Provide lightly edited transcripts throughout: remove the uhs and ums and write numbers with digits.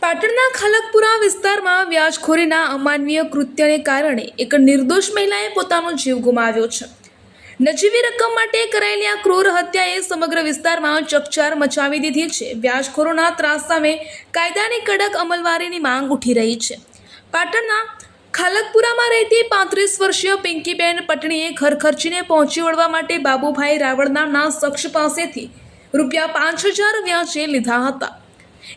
પાટણના ખાલકપુરા વિસ્તારમાં વ્યાજખોરીના અમાનવીય કૃત્યને કારણે એક નિર્દોષ મહિલાએ પોતાનો જીવ ગુમાવ્યો છે. નજીવી રકમ માટે કરાયેલી આ ક્રૂર હત્યાએ સમગ્ર વિસ્તારમાં ચકચાર મચાવી દીધી છે. વ્યાજખોરોના ત્રાસ સામે કાયદાની કડક અમલવારીની માંગ ઉઠી રહી છે. પાટણના ખાલકપુરામાં રહેતી 35 વર્ષીય પિંકીબેન પટણીએ ઘર ખર્ચીને પહોંચી વળવા માટે બાબુભાઈ રાવળ નામના શખ્સ પાસેથી ₹5000 વ્યાજે લીધા હતા.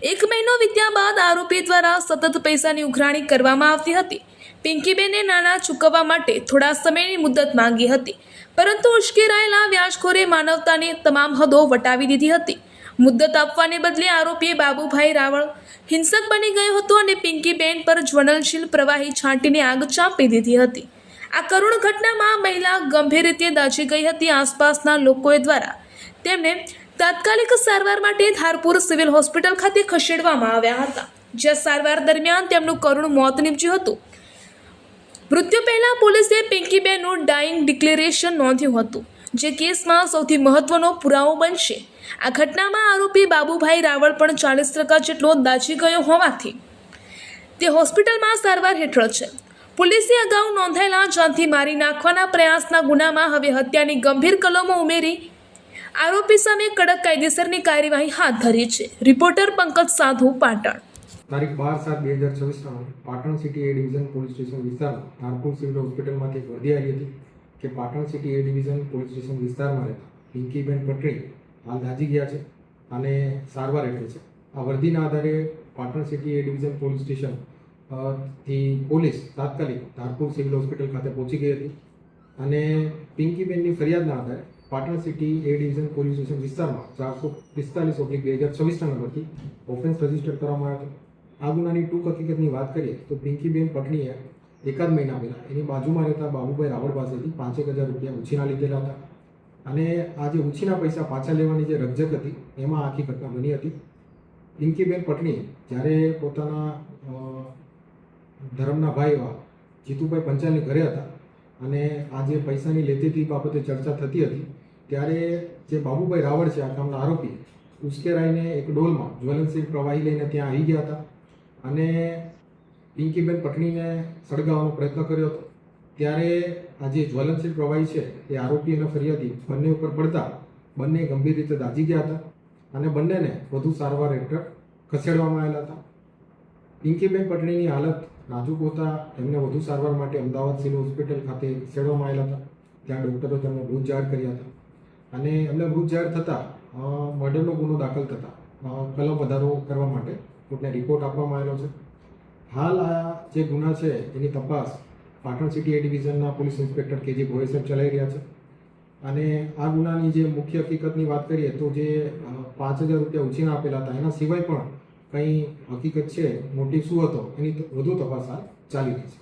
1 મહિનો વીત્યા બાદ આરોપી દ્વારા સતત પૈસાની ઉઘરાણી કરવામાં આવતી હતી. પિંકીબેને નાણાં ચૂકવવા માટે થોડા સમયની મુદત માંગી હતી, પરંતુ ઉશ્કેરાયેલા વ્યાજખોરે માનવતાની તમામ હદો વટાવી દીધી હતી. મુદત આપવાને બદલે આરોપીએ બાબુભાઈ રાવળ હિંસક બની ગયો હતો અને પિંકીબેન પર જ્વલનશીલ પ્રવાહી છાંટીને આગ ચાંપી દીધી હતી. આ કરુણ ઘટનામાં મહિલા ગંભીર રીતે દાઝી ગઈ હતી. આસપાસના લોકો દ્વારા તેમને તાત્કાલિક સારવાર માટે ધારપુર સિવિલ હોસ્પિટલ ખાતે ખસેડવામાં આવ્યા હતા, જ્યાં સારવાર દરમિયાન તેમનું કરુણ મોત નીપજ્યું હતું. મૃત્યુ પહેલા પોલીસે પિંકીબેનનું ડાઇંગ ડિક્લેરેશન નોંધ્યું હતું, જે કેસમાં સૌથી મહત્વનો પુરાવો બનશે. આ ઘટનામાં આરોપી બાબુભાઈ રાવળ પણ 40% જેટલો દાઝી ગયો હોવાથી તે હોસ્પિટલમાં સારવાર હેઠળ છે. પોલીસે અગાઉ નોંધાયેલા જાનથી મારી નાખવાના પ્રયાસના ગુનામાં હવે હત્યાની ગંભીર કલમો ઉમેરી આરોપી સામે કડક કાયદેસરની કાર્યવાહી હાથ ધરી છે. રિપોર્ટર પંકજ સાધુ, પાટણ. તારીખ 12/7/2026 પાટણ સિટી એ ડિવિઝન પોલીસ સ્ટેશન વિસ્તારમાં ધારપુર સિવિલ હોસ્પિટલમાંથી એક વર્દી આવી હતી કે પાટણ સિટી એ ડિવિઝન પોલીસ સ્ટેશન વિસ્તારમાં રહેતા પિંકીબેન પટણી હાલ દાઝી ગયા છે અને સારવાર હેઠળ છે. આ વર્દીના આધારે પાટણ સિટી એ ડિવિઝન પોલીસ સ્ટેશન થી પોલીસ તાત્કાલિક ધારપુર સિવિલ હોસ્પિટલ ખાતે પહોંચી ગઈ હતી અને પિંકીબેનની ફરિયાદના આધારે પાટણ સિટી એ ડિવિઝન પોલીસ સ્ટેશન વિસ્તારમાં 445/2026 નંબરથી ઓફેન્સ રજીસ્ટર કરવામાં આવ્યો હતો. આ ગુનાની ટૂંક હકીકતની વાત કરીએ તો પિંકીબેન પટણીએ એકાદ મહિના પહેલાં એની બાજુમાં રહેતા બાબુભાઈ રાવળ પાસેથી ₹5000 ઉછીના લીધેલા હતા અને આ જે ઉછીના પૈસા પાછા લેવાની જે રકઝક હતી એમાં આખી ઘટના બની હતી. પિંકીબેન પટણી જ્યારે પોતાના ધર્મના ભાઈ એવા જીતુભાઈ પંચાલની ઘરે હતા અને આ જે પૈસાની લેતીથી બાબતે ચર્ચા થતી હતી ત્યારે જે બાબુભાઈ રાવળ છે આ કામના આરોપી ઉશ્કેરાઈને એક ડોલમાં જ્વલનશીલ પ્રવાહી લઈને ત્યાં આવી ગયા હતા અને પિંકીબેન પટણીને સળગાવવાનો પ્રયત્ન કર્યો હતો. ત્યારે આ જે જ્વલનશીલ પ્રવાહી છે એ આરોપી અને ફરિયાદી બંને ઉપર પડતા બંને ગંભીર રીતે દાઝી ગયા હતા અને બંનેને વધુ સારવાર હેઠળ ખસેડવામાં આવેલા હતા. પિંકીબેન પટણીની હાલત નાજુક હોતા એમને વધુ સારવાર માટે અમદાવાદ સિવિલ હોસ્પિટલ ખાતે ખસેડવામાં આવેલા હતા. ત્યાં ડૉક્ટરો તેમને મૃત જાહેર કર્યા હતા અને એમને મૃત જાહેર થતાં મર્ડરનો ગુનો દાખલ થતાં કલમ વધારો કરવા માટે કોર્ટને રિપોર્ટ આપવામાં આવેલો છે. હાલ આ જે ગુના છે એની તપાસ પાટણ સિટી એ ડિવિઝનના પોલીસ ઇન્સ્પેક્ટર KG ભોય સાહેબ ચલાવી રહ્યા છે અને આ ગુનાની જે મુખ્ય હકીકતની વાત કરીએ તો જે ₹5000 ઉછીના આપેલા હતા એના સિવાય પણ કંઈ હકીકત છે, મોટિવ શું હતો એની વધુ તપાસ હાલ ચાલી રહી છે.